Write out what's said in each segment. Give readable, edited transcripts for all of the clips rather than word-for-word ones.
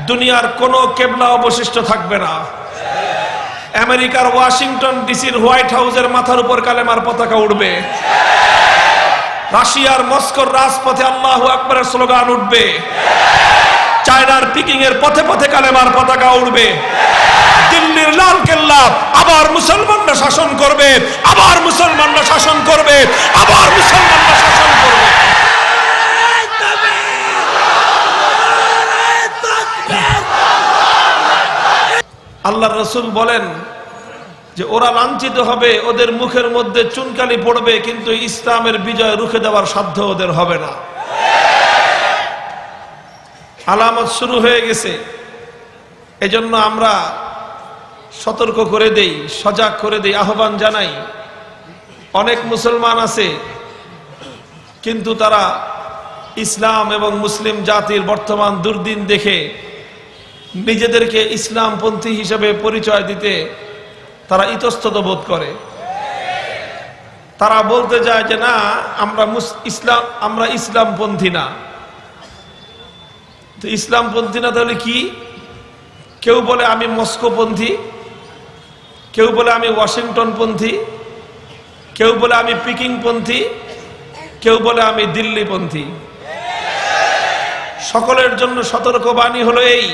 দুনিয়ার কোনো কেবলা অবশিষ্ট থাকবে না। আমেরিকার ওয়াশিংটন ডিসির হোয়াইট হাউসের মাথার উপর কালেমার পতাকা উঠবে। রাশিয়ার মস্কোর রাজপথে আল্লাহু আকবারের স্লোগান উঠবে। চায়নার পিকিং এর পথে পথে কালেমার পতাকা উঠবে। দিল্লির লাল কেল্লা আবার মুসলমানরা শাসন করবে, আবার মুসলমানরা শাসন করবে, আবার মুসলমানরা শাসন করবে। আল্লাহর রাসূল বলেন যে ওরা লাঞ্ছিত হবে, ওদের মুখের মধ্যে চুনকালি পড়বে, কিন্তু ইসলামের বিজয় রুখে দেওয়ার সাধ্য ওদের হবে না। আলামত শুরু হয়ে গেছে। এজন্য আমরা সতর্ক করে দেই, সজাগ করে দেই, আহ্বান জানাই। অনেক মুসলমান আছে কিন্তু তারা ইসলাম এবং মুসলিম জাতির বর্তমান দুর্দিন দেখে নিজেদেরকে ইসলামপন্থী হিসেবে পরিচয় দিতে তারা ইতস্তত বোধ করে। তারা বলতে যায় যে না, আমরা ইসলামপন্থী না। তো ইসলামপন্থী না তাহলে কি? কেউ বলে আমি মস্কোপন্থী, কেউ বলে আমি ওয়াশিংটনপন্থী, কেউ বলে আমি পিকিংপন্থী, কেউ বলে আমি দিল্লিপন্থী। সকলের জন্য সতর্কবাণী হলো এই,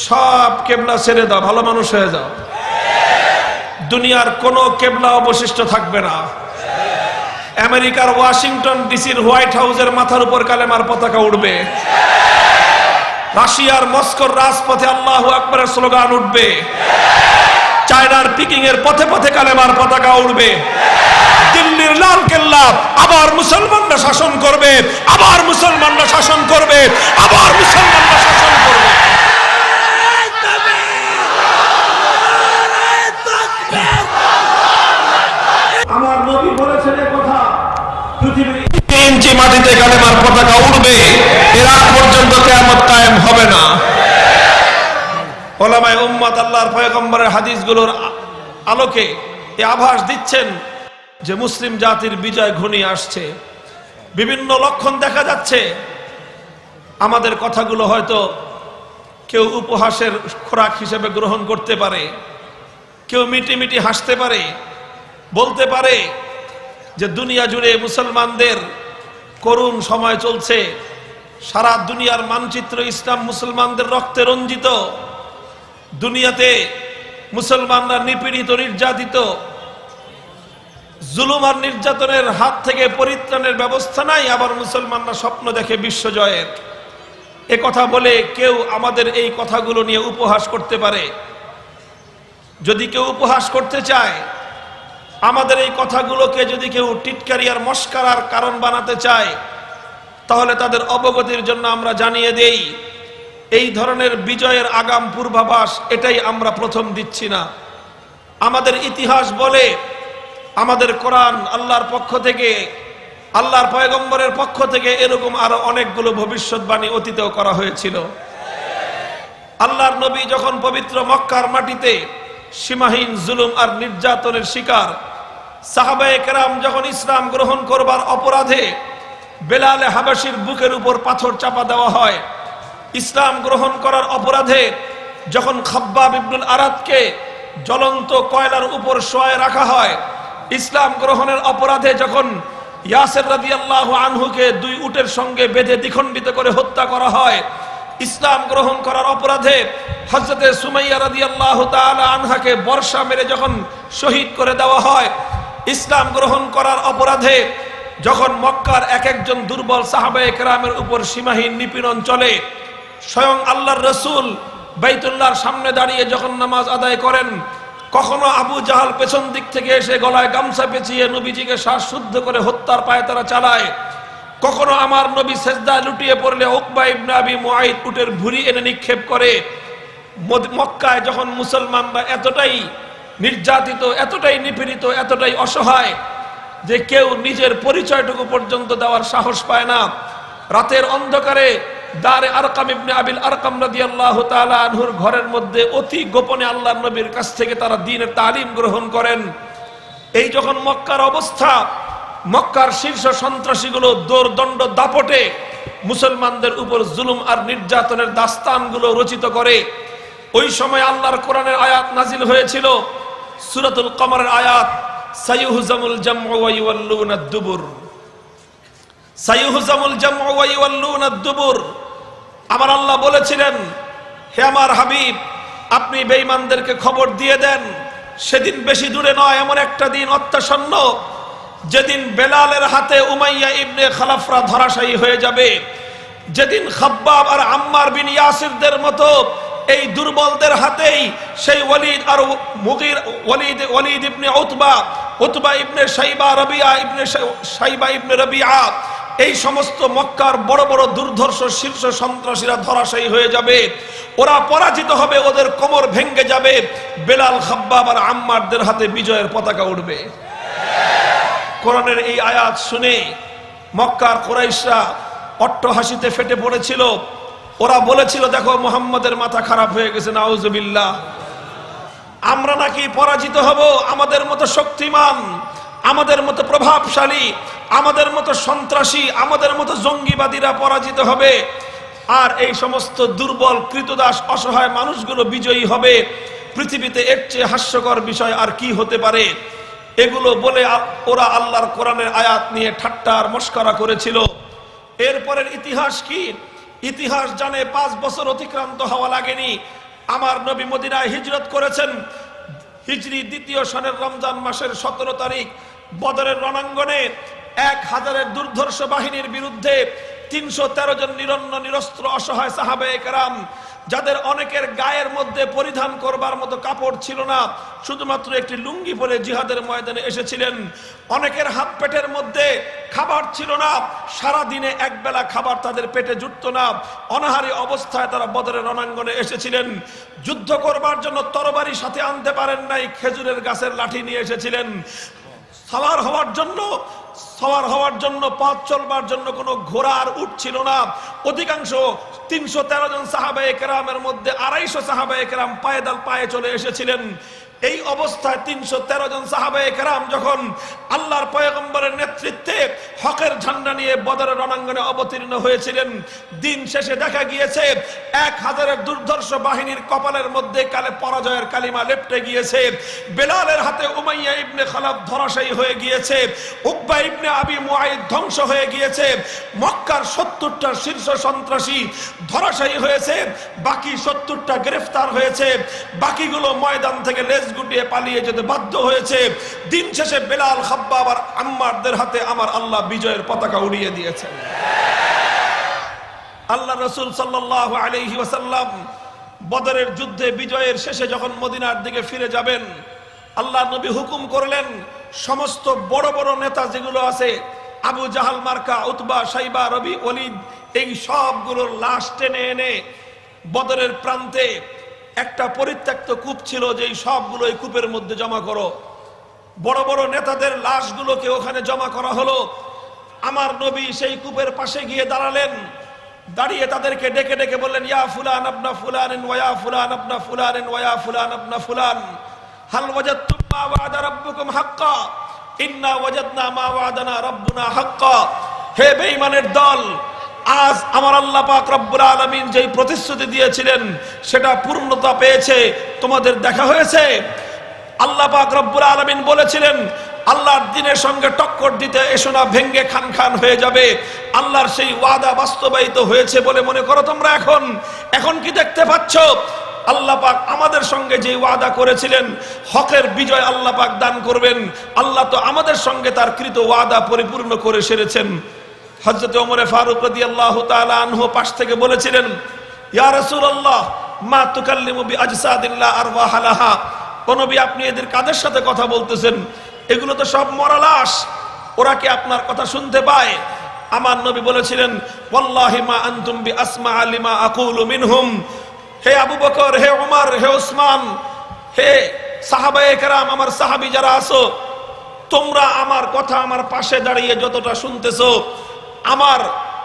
সব কেবলা ছেড়ে দাও, ভালো মানুষ হয়ে যাও। দুনিয়ার কোনো কেবলা অবশিষ্ট থাকবে না। আমেরিকার ওয়াশিংটন ডিসির হোয়াইট হাউসের মাথার উপর কালেমার পতাকা উঠবে। রাশিয়ার মস্কোর রাজপথে আল্লাহু আকবারের স্লোগান উঠবে। চায়নার পিকিং এর পথে পথে কালেমার পতাকা উঠবে। দিল্লির লাল কেল্লা আবার মুসলমানরা শাসন করবে, আবার মুসলমানরা শাসন করবে, আবার মুসলমানরা শাসন করবে। আমার নবী বলেছেন এই কথা, পৃথিবীর 3 ইঞ্চি মাটিতে কালেমার পতাকা উঠবে, এর আগ পর্যন্ত কিয়ামত কায়েম হবে না। উলামায়ে উম্মত আল্লাহর পয়গম্বরের হাদিসগুলোর আলোকে এই আভাস দিচ্ছেন যে মুসলিম জাতির বিজয় ঘনিয়ে আসছে। বিভিন্ন লক্ষণ দেখা যাচ্ছে। আমাদের কথাগুলো হয়তো কেউ উপহাসের খোরাক হিসেবে গ্রহণ করতে পারে, কেউ মিটি মিটি হাসতে পারে, বলতে পারে যে দুনিয়া জুড়ে মুসলমানদের করুণ সময় চলছে, সারা দুনিয়ার মানচিত্র ইসলাম মুসলমানদের রক্তে রঞ্জিত। দুনিয়াতে মুসলমানরা নিপীড়িত, নির্যাতিত, জুলুম আর নির্যাতনের হাত থেকে পরিত্রাণের ব্যবস্থা নাই, আবার মুসলমানরা স্বপ্ন দেখে বিশ্বজয়ের। এ কথা বলে কেউ আমাদের এই কথাগুলো নিয়ে উপহাস করতে পারে। যদি কেউ উপহাস করতে চায়, আমাদের এই কথাগুলোকে যদি কেউ টিটকারি আর মস্কারার কারণ বানাতে চায়, তাহলে তাদের অবগতির জন্য আমরা জানিয়ে দেই, এই ধরনের বিজয়ের আগাম পূর্বাভাস এটাই আমরা প্রথম দিচ্ছি না। আমাদের ইতিহাস বলে, আমাদের কোরআন আল্লাহর পক্ষ থেকে, আল্লাহর পয়গম্বরের পক্ষ থেকে এরকম আরো অনেকগুলো ভবিষ্যৎবাণী অতীতেও করা হয়েছিল। আল্লাহর নবী যখন পবিত্র মক্কার মাটিতে সীমাহীন জুলুম আর নির্যাতনের শিকার, সাহাবায়ে কেরাম যখন ইসলাম গ্রহণ করবার অপরাধে বেলালে হাবাসির বুকের উপর পাথর চাপা দেওয়া হয়, ইসলাম গ্রহণ করার অপরাধে যখন খাব্বাব ইবনুল আরাদকে জ্বলন্ত কয়লার উপর শোয়ায় রাখা হয়, ইসলাম গ্রহণের অপরাধে যখন ইয়াসির রাদিয়াল্লাহু আনহুকে 2 উটের সঙ্গে বেঁধে দ্বিখণ্ডিত করে হত্যা করা হয়, ইসলাম গ্রহণ করার অপরাধে হযরতে সুমাইয়া রাদিয়াল্লাহু তাআলা আনহাকে বর্ষা মেরে যখন শহীদ করে দেওয়া হয়, ইসলাম গ্রহণ করার অপরাধে যখন মক্কার এক একজন দুর্বল সাহাবায়ে কেরামের উপর সীমাহীন নিপীড়ন চলে, স্বয়ং আল্লাহর রাসূল বাইতুল্লাহর সামনে দাঁড়িয়ে যখন নামাজ আদায় করেন, কখনো আবু জাহাল পেছন দিক থেকে এসে গলায় গামছা পেঁচিয়ে নবীজিকে শ্বাসরুদ্ধ করে হত্যার পায়তারা চালায়, কখনো আমার নবী সেজদায় লুটিয়ে পড়লে উকবা ইবনে আবি মুআইদ উটের ভুঁড়ি এনে নিক্ষেপ করে। মক্কায় যখন মুসলমানরা এতটাই নির্যাতিত, এতটাই নিপীড়িত, এতটাই অসহায় যে কেউ নিজের পরিচয়টুকু পর্যন্ত দেওয়ার সাহস পায় না, রাতের অন্ধকারে দারে আরকাম ইবনে আবিল আরকাম রাদিয়াল্লাহু তাআলা আনহুর ঘরের মধ্যে অতি গোপনে আল্লাহর নবীর কাছ থেকে তারা দ্বীনের তালিম গ্রহণ করেন। এই যখন মক্কার অবস্থা, মক্কার শীর্ষ সন্ত্রাসীগুলো দৌড়দণ্ড দাপটে মুসলমানদের উপর জুলুম আর নির্যাতনের দাস্তানগুলো রচিত করে। ওই সময় আল্লাহর কোরআনের আয়াত নাজিল হয়েছিল, সূরাতুল কমরের আয়াত, সাইয়ুহজামুল জামউ ওয়া ইউওয়াল্লুনাদ দুবুর। সাইয়ুহজামুল জামউ ওয়া ইউওয়াল্লুনাদ দুবুর। আমার আল্লাহ বলেছিলেন, হে আমার হাবিব, আপনি বেঈমানদেরকে খবর দিয়ে দেন, সেদিন বেশি দূরে নয়, এমন একটা দিন অত্যাসন্ন, যেদিন বেলালের হাতে উমাইয়া ইবনে খালাফরা ধরাশায়ী হয়ে যাবে, যেদিন খাব্বাব আর আম্মার বিন ইয়াসিরদের মতো এই দুর্বলদের হাতেই সেই ওয়ালিদ আর মুগীর ওয়ালিদ ইবনে উতবা ইবনে শাইবা ইবনে রবিআ এই সমস্ত মক্কার বড় বড় দুর্ধর্ষ শীর্ষ সন্ত্রাসীরা ধরাশায়ী হয়ে যাবে, ওরা পরাজিত হবে, ওদের কোমর ভেঙে যাবে, বেলাল, খাব্বাব আর আম্মারদের হাতে বিজয়ের পতাকা উঠবে। কোরআনের এই আয়াত শুনে মক্কার কুরাইশরা অট্টহাসিতে ফেটে পড়েছিল। ওরা বলেছিল, দেখো মুহাম্মদের মাথা খারাপ হয়ে গেছে, নাউজুবিল্লাহ, আমরা নাকি পরাজিত হব, আমাদের মতো শক্তিমান, আমাদের মতো প্রভাবশালী, আমাদের মতো সন্ত্রাসী, আমাদের মতো জঙ্গিবাদীরা পরাজিত হবে, আর এই সমস্ত দুর্বল কৃতদাস অসহায় মানুষগুলো বিজয়ী হবে। পৃথিবীতে এর চেয়ে হাস্যকর বিষয় আর কি হতে পারে? এগুলো বলে ওরা আল্লাহর কোরআনের আয়াত নিয়ে ঠাট্টা আর মস্করা করেছিল। এরপরের ইতিহাস কি? ইতিহাস জানে 5 বছর অতিক্রান্ত হওয়া লাগেনি, আমার নবী মদিনায় হিজরত করেছেন। হিজরি 2য় সনের রমজান মাসের 17 তারিখ বদরের রণাঙ্গনে 1000-এর দুর্ধর্ষ বাহিনীর বিরুদ্ধে 313 জন নিরন্ন নিরস্ত্র অসহায় সাহাবায়ে কেরাম, যাদের অনেকের গায়ের মধ্যে পরিধান করবার মতো কাপড় ছিল না, শুধুমাত্র একটি লুঙ্গি পরে জিহাদের ময়দানে এসেছিলেন। অনেকের হাত পেটের মধ্যে খাবার ছিল না, সারা দিনে একবেলা খাবার তাদের পেটে জুটত না, অনাহারী অবস্থায় তারা বদরের রণাঙ্গনে এসেছিলেন। যুদ্ধ করবার জন্য তরবারি সাথে আনতে পারেন নাই, খেজুরের গাছের লাঠি নিয়ে এসেছিলেন। সওয়ার হওয়ার জন্য পথ চলবার জন্য কোনো ঘোড়া আর উট ছিল না। অধিকাংশ 313 জন সাহাবায়ে কেরামের মধ্যে 250 সাহাবায়ে কেরাম পায়ে চলে এসেছিলেন। এই অবস্থায় 313 জন সাহাবায়ে কেরাম যখন আল্লাহর পয়গম্বরের নেতৃত্বে হকের ঝান্ডা নিয়ে বদরের রণাঙ্গনে অবতীর্ণ হয়েছিলেন, দিন শেষে দেখা গিয়েছে 1000-এর দুর্ধর্ষ বাহিনীর কপালের মধ্যে কালে পরাজয়ের কালিমা লেপ্টে গিয়েছে। বেলালের হাতে উমাইয়া ইবনে খালাফ ধরাশায়ী হয়ে গিয়েছে, উকবা ইবনে আবি মুআইদ ধ্বংস হয়ে গিয়েছে, মক্কার 70টা শীর্ষ সন্ত্রাসী ধরাশায়ী হয়েছে, বাকি 70টা গ্রেফতার হয়েছে, বাকিগুলো ময়দান থেকে গুটিয়ে পালিয়ে যেতে বাধ্য হয়েছে। দিন শেষে বেলাল, খাব্বাব আর আম্মারদের হাতে আমার আল্লাহ বিজয়ের পতাকা উড়িয়ে দিয়েছেন। আল্লাহ রাসূল সাল্লাল্লাহু আলাইহি ওয়াসাল্লাম বদরের যুদ্ধে বিজয়ের শেষে যখন মদিনার দিকে ফিরে যাবেন, আল্লাহ নবী হুকুম করলেন সমস্ত বড় বড় নেতা যেগুলো আছে, আবু জাহাল মার্কা, উতবা, শাইবা, রবি, ওয়ালিদ, এই সবগুলোর লাশ টেনে এনে বদরের প্রান্তে একটা পরিত্যক্ত কূপ ছিল, যেই সবগুলো এই কূপের মধ্যে জমা করো। বড় বড় নেতাদের লাশগুলোকে ওখানে জমা করা হলো। আমার নবী সেই কূপের পাশে গিয়ে দাঁড়ালেন, দাঁড়িয়ে তাদেরকে ডেকে ডেকে বললেন, ইয়া ফুলান আবনা ফুলানিন ওয়া ইয়া ফুলান আবনা ফুলানিন ওয়া ইয়া ফুলান আবনা ফুলান, হাল ওয়াজাদতুম মা ওয়া'আদা রাব্বুকুম হাক্কা, ইন্না ওয়াজাদনা মা ওয়া'আদানা রাব্বুনা হাক্কা। হে বেঈমানের দল, আজ আমার আল্লাহ পাক রব্বুল আলামিন যেই প্রতিশ্রুতি দিয়েছিলেন সেটা পূর্ণতা পেয়েছে, তোমাদের দেখা হয়েছে। আল্লাহ পাক রব্বুল আলামিন বলেছিলেন, আল্লাহর দ্বীনের সঙ্গে টক্কর দিতে এসো না, ভেঙ্গে খান খান হয়ে যাবে। আল্লাহর সেই ওয়াদা বাস্তবায়িত হয়েছে বলে মনে করো তোমরা? এখন কি দেখতে পাচ্ছ? আল্লাহ পাক আমাদের সঙ্গে যে ওয়াদা করেছিলেন হকের বিজয় আল্লাহ পাক দান করবেন, আল্লাহ তো আমাদের সঙ্গে তার কৃত ওয়াদা পরিপূর্ণ করে সেরেছেন। হযরত ওমর ফারুক রাদিয়াল্লাহু তাআলা আনহু পাশ থেকে বলেছিলেন, ইয়া রাসূলুল্লাহ মা তুকাল্লিমু বিআজসাদিল্লাহ আরওয়াহালাহা, ও নবী আপনি এদের কাদের সাথে কথা বলতেছেন? এগুলো তো সব মরা লাশ, ওরা কি আপনার কথা শুনতে পায়? আমার নবী বলেছিলেন, ওয়াল্লাহি মা আনতুম বিআসমা লিমা আকুলু মিনহুম। হে আবু বকর, হে ওমর, হে ওসমান, হে সাহাবায়ে কেরাম, আমার সাহাবী যারা আছো, তোমরা আমার কথা আমার পাশে দাঁড়িয়ে যতটা শুনতেছো, আমার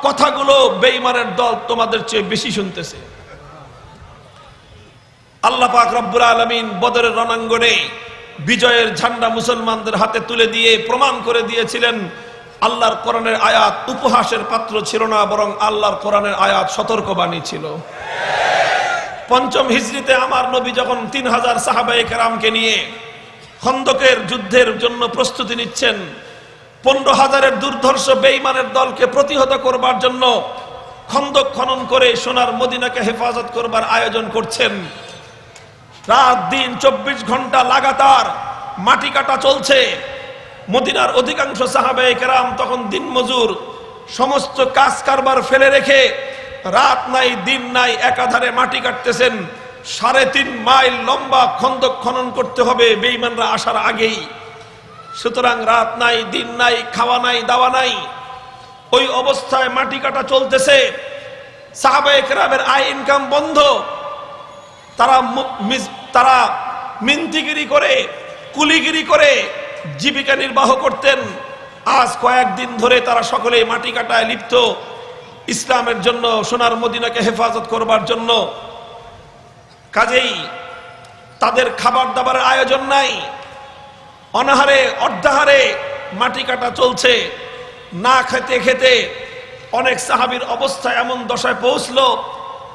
কথাগুলো বেঈমানের দল তোমাদের চেয়ে বেশি শুনতেছে। আল্লাহ পাক রব্বুল আলামিন বদরের রণাঙ্গনে বিজয়ের ঝান্ডা মুসলমানদের হাতে তুলে দিয়ে প্রমাণ করে দিয়েছিলেন, আল্লাহর কোরআনের আয়াত উপহাসের পাত্র ছিল না, বরং আল্লাহর কোরআনের আয়াত সতর্কবাণী ছিল। পঞ্চম হিজরিতে আমার নবী যখন 3000 সাহাবায়ে কেরামকে নিয়ে খন্দকের যুদ্ধের জন্য প্রস্তুতি নিচ্ছেন, 15,000-এর দুর্ধর্ষ বেঈমানের দলকে প্রতিহত করবার জন্য খন্দক খনন করে সোনার মদিনাকে হেফাজত করবার আয়োজন করছেন। রাত দিন 24 ঘন্টা লাগাতার মাটি কাটা চলছে। মদিনার অধিকাংশ সাহাবায়ে কেরাম তখন দিনমজুর, সমস্ত কাজ কারবার ফেলে রেখে রাত নাই দিন নাই একাধারে মাটি কাটতেছেন। 3.5 মাইল লম্বা খন্দক খনন করতে হবে বেঈমানরা আসার আগেই। সুতরাং রাত নাই দিন নাই, খাওয়া নাই দাওয়া নাই, ওই অবস্থায় মাটি কাটা চলতেছে। সাহাবায়ে কেরামের আয় ইনকাম বন্ধ। তারা মিনতিগিরি করে, কুলিগিরি করে জীবিকা নির্বাহ করতেন। আজ কয়েকদিন ধরে তারা সকলেই মাটি কাটায় লিপ্ত, ইসলামের জন্য, সোনার মদিনাকে হেফাজত করবার জন্য। কাজেই তাদের খাবার দাবারের আয়োজন নাই, অনাহারে অর্ধাহারে মাটি কাটা চলছে। না খেতে খেতে অনেক সাহাবীর অবস্থা এমন দশায় পৌঁছলো,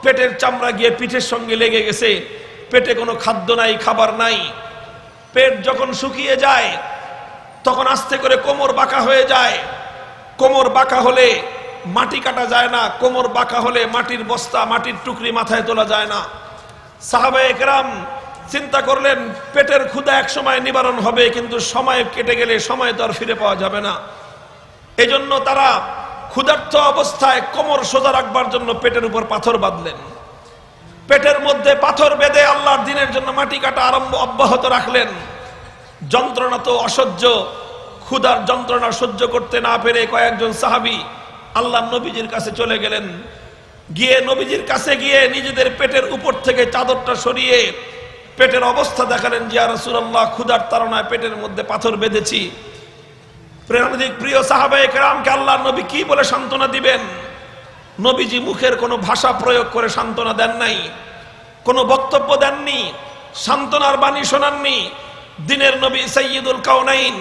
পেটের চামড়া গিয়ে পিঠের সঙ্গে লেগে গেছে। পেটে কোনো খাদ্য নাই, খাবার নাই। পেট যখন শুকিয়ে যায় তখন আস্তে করে কোমর বাঁকা হয়ে যায়। কোমর বাঁকা হলে মাটি কাটা যায় না, কোমর বাঁকা হলে মাটির বস্তা, মাটির টুকরি মাথায় তোলা যায় না। সাহাবায়ে কেরাম চিন্তা করলেন পেটের ক্ষুধা এক সময় নিবারণ হবে, কিন্তু সময় কেটে গেলে সময় তো আর ফিরে পাওয়া যাবে না। এজন্য তারা ক্ষুধার্ত অবস্থায় কোমর সোজা রাখবার জন্য পেটের উপর পাথর বাঁধলেন। পেটের মধ্যে পাথর বেঁধে আল্লাহর দ্বীনের জন্য মাটি কাটা অব্যাহত রাখলেন। যন্ত্রণা তো অসহ্য, ক্ষুধার যন্ত্রণা সহ্য করতে না পেরে কয়েকজন সাহাবী আল্লাহর নবীজির কাছে চলে গেলেন। গিয়ে নবীজির কাছে গিয়ে নিজেদের পেটের উপর থেকে চাদরটা সরিয়ে পেটের অবস্থা দেখালেন, যে ইয়া রাসূলুল্লাহ, ক্ষুধার তাড়নায় পেটের মধ্যে পাথর বেঁধেছি। প্রিয় সাহাবায়ে কেরামকে আল্লাহর নবী কি বলে সান্ত্বনা দিবেন? নবীজি মুখের কোনো ভাষা প্রয়োগ করে সান্ত্বনা দেন নাই, কোনো বক্তব্য দেননি, সান্ত্বনার বাণী শোনাননি। দিনের নবী সাইয়্যিদুল কাউনাইন,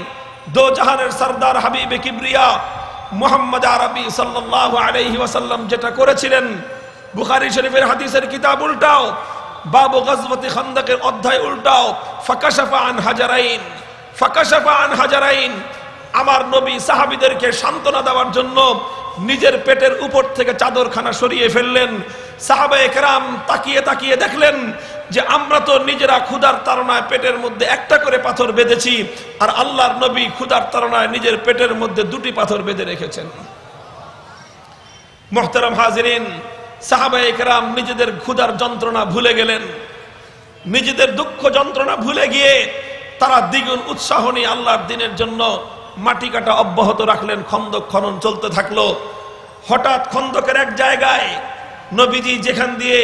দো জাহানের সরদার, হাবিবে কিবরিয়া মুহাম্মদ আরবি সাল্লাল্লাহু আলাইহি ওয়াসাল্লাম যেটা করেছিলেন, বুখারী শরীফের হাদিসের কিতাব উল্টাও, বাবু গজওয়াতি খান্দকের অধ্যায় উল্টাও, ফাকাশাফা আন হাজারাইন, ফাকাশাফা আন হাজারাইন। আমার নবী সাহাবীদেরকে সান্ত্বনা দেওয়ার জন্য নিজের পেটের উপর থেকে চাদরখানা সরিয়ে ফেললেন। সাহাবায়ে কেরাম তাকিয়ে তাকিয়ে দেখলেন যে আমরা তো নিজেরা ক্ষুধার তাড়নায় পেটের মধ্যে একটা করে পাথর বেঁধেছি, আর আল্লাহর নবী ক্ষুধার তাড়নায় নিজের পেটের মধ্যে 2টি পাথর বেঁধে রেখেছেন। মুহতারাম হাজিরিন, সাহাবায়ে কেরাম নিজেদের ক্ষুধার যন্ত্রণা ভুলে গেলেন। নিজেদের দুঃখ যন্ত্রণা ভুলে গিয়ে তারা দ্বিগুণ উৎসাহ নিয়ে আল্লাহর দ্বীনের জন্য মাটি কাটা অব্যাহত রাখলেন। খন্দক খনন চলতে থাকলো। হঠাৎ খন্দকের এক জায়গায় নবীজি যেখান দিয়ে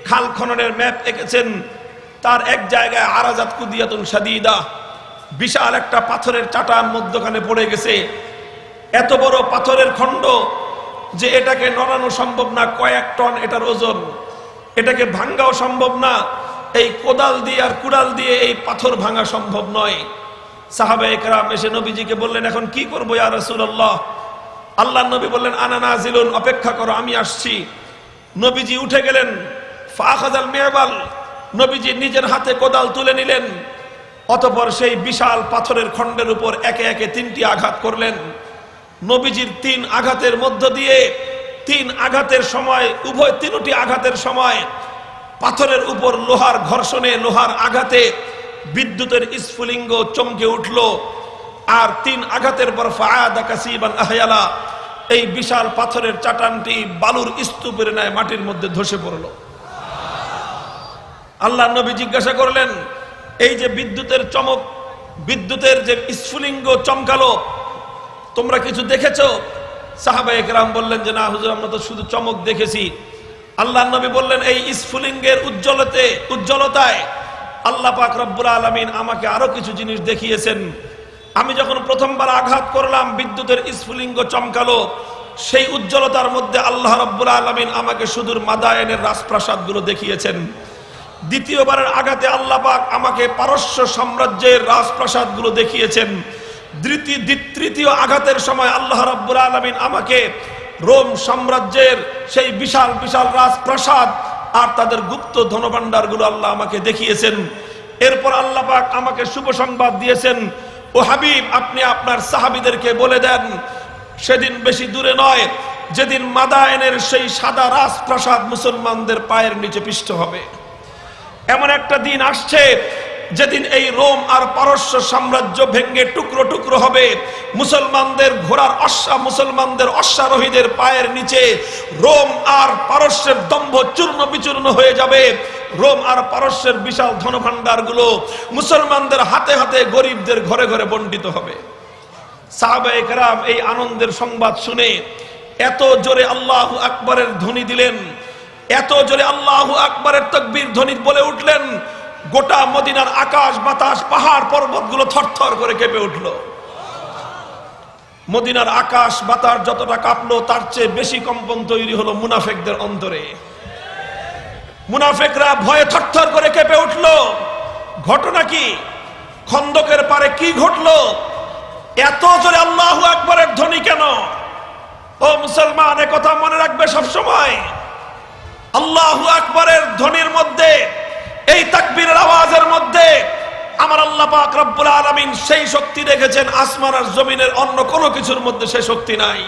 খাল খননের ম্যাপ এঁকেছেন তার এক জায়গায় আরাজাত কুদিয়াতুন শাদীদা, বিশাল একটা পাথরের চাটান মধ্যখানে পড়ে গেছে। এত বড় পাথরের খণ্ড যে এটাকে নড়ানো সম্ভব না, কয়েক টন এটার ওজন, এটাকে ভাঙ্গাও সম্ভব না। এই কোদাল দিয়ে আর কুড়াল দিয়ে এই পাথর ভাঙা সম্ভব নয়। সাহাবায়ে কেরাম এসে নবীজিকে বললেন, এখন কি করবো ইয়া রাসূলুল্লাহ? আল্লাহর নবী বললেন, আনা নাজিলুন, অপেক্ষা করো, আমি আসছি। নবীজি উঠে গেলেন। ফাখাযাল মি'বাল, নবীজি নিজের হাতে কোদাল তুলে নিলেন। অতঃপর সেই বিশাল পাথরের খণ্ডের উপর একে একে 3টি আঘাত করলেন। নবীজির 3 আঘাতের মধ্য দিয়ে 3 আঘাতের সময়, উভয় 3টি আঘাতের সময় পাথরের উপর লোহার ঘর্ষণে, লোহার আঘাতে বিদ্যুতের স্ফুলিঙ্গ চমকে উঠল। আর 3 আঘাতের পর ফাআদা কাসিবান আহয়ালা, এই বিশাল পাথরের চাটানটি বালুর স্তূপের ন্যায় মাটির মধ্যে ধসে পড়ল। আল্লাহর নবী জিজ্ঞাসা করলেন, এই যে বিদ্যুতের চমক, বিদ্যুতের যে স্ফুলিঙ্গ চমকালো, তোমরা কিছু দেখেছো? সাহাবায়ে কেরাম বললেন যে না হুজুর, আমরা তো শুধু চমক দেখেছি। আল্লাহর নবী বললেন, এই স্ফুলিঙ্গের উজ্জ্বলতায় আল্লাহ পাক রব্বুল আলামিন আমাকে আরো কিছু জিনিস দেখিয়েছেন। আমি যখন প্রথমবার আঘাত করলাম, বিদ্যুতের স্ফুলিঙ্গ চমকালো, সেই উজ্জ্বলতার মধ্যে আল্লাহ রব্বুল আলামিন আমাকে সুদূর মাদায়েনের রাজপ্রাসাদগুলো দেখিয়েছেন। দ্বিতীয়বারের আঘাতে আল্লাহ পাক আমাকে পারস্য সাম্রাজ্যের রাজপ্রাসাদগুলো দেখিয়েছেন। তৃতীয় আঘাতের সময় আল্লাহ রাব্বুল আলামিন আমাকে রোম সাম্রাজ্যের সেই বিশাল বিশাল রাজপ্রাসাদ আর তাদের গুপ্ত ধনভাণ্ডারগুলো আল্লাহ আমাকে দেখিয়েছেন। এরপর আল্লাহ পাক আমাকে শুভ সংবাদ দিয়েছেন, ও হাবিব, আপনি আপনার সাহাবীদেরকে বলে দেন সেদিন বেশি দূরে নয় যেদিন মাদায়েনের সেই সাদা রাজপ্রাসাদ মুসলমানদের পায়ের নিচে পিষ্ট হবে। এমন একটা দিন আসছে যেদিন এই রোম আর পারস্য সাম্রাজ্য ভেঙে টুকরো টুকরো হবে, মুসলমানদের ঘোড়ার মুসলমানদের অশ্বারোহীদের পায়ের নিচে রোম আর পারস্যের দম্ভ চূর্ণ বিচূর্ণ হয়ে যাবে। রোম আর পারস্যের বিশাল ধনভাণ্ডারগুলো মুসলমানদের হাতে হাতে গরিবদের ঘরে ঘরে বণ্টিত হবে। সাহাবায়ে কেরাম এই আনন্দের সংবাদ শুনে এত জোরে আল্লাহু আকবরের ধ্বনি দিলেন, এত জোরে আল্লাহু আকবরের তাকবীর ধ্বনি বলে উঠলেন, গোটা মদিনার আকাশ বাতাস পাহাড় পর্বতগুলো থরথর করে কেঁপে উঠল। মদিনার আকাশ বাতাস যতটা কাঁপলো তার চেয়ে বেশি কম্পন তৈরি হলো মুনাফিকদের অন্তরে। মুনাফিকরা ভয়ে থরথর করে কেঁপে উঠল। ঘটনা কি? খন্দকের পারে কি ঘটলো? এত জোরে আল্লাহু আকবরের ধ্বনি কেন? ও মুসলমান, এ কথা মনে রাখবে সব সময়। আল্লাহু আকবরের ধ্বনির মধ্যে, এই তাকবীরের আওয়াজের মধ্যে আমার আল্লাহ পাক রব্বুল আলামিন সেই শক্তি রেখেছেন আসমান আর জমিনের অন্য কোনো কিছুর মধ্যে সেই শক্তি নাই।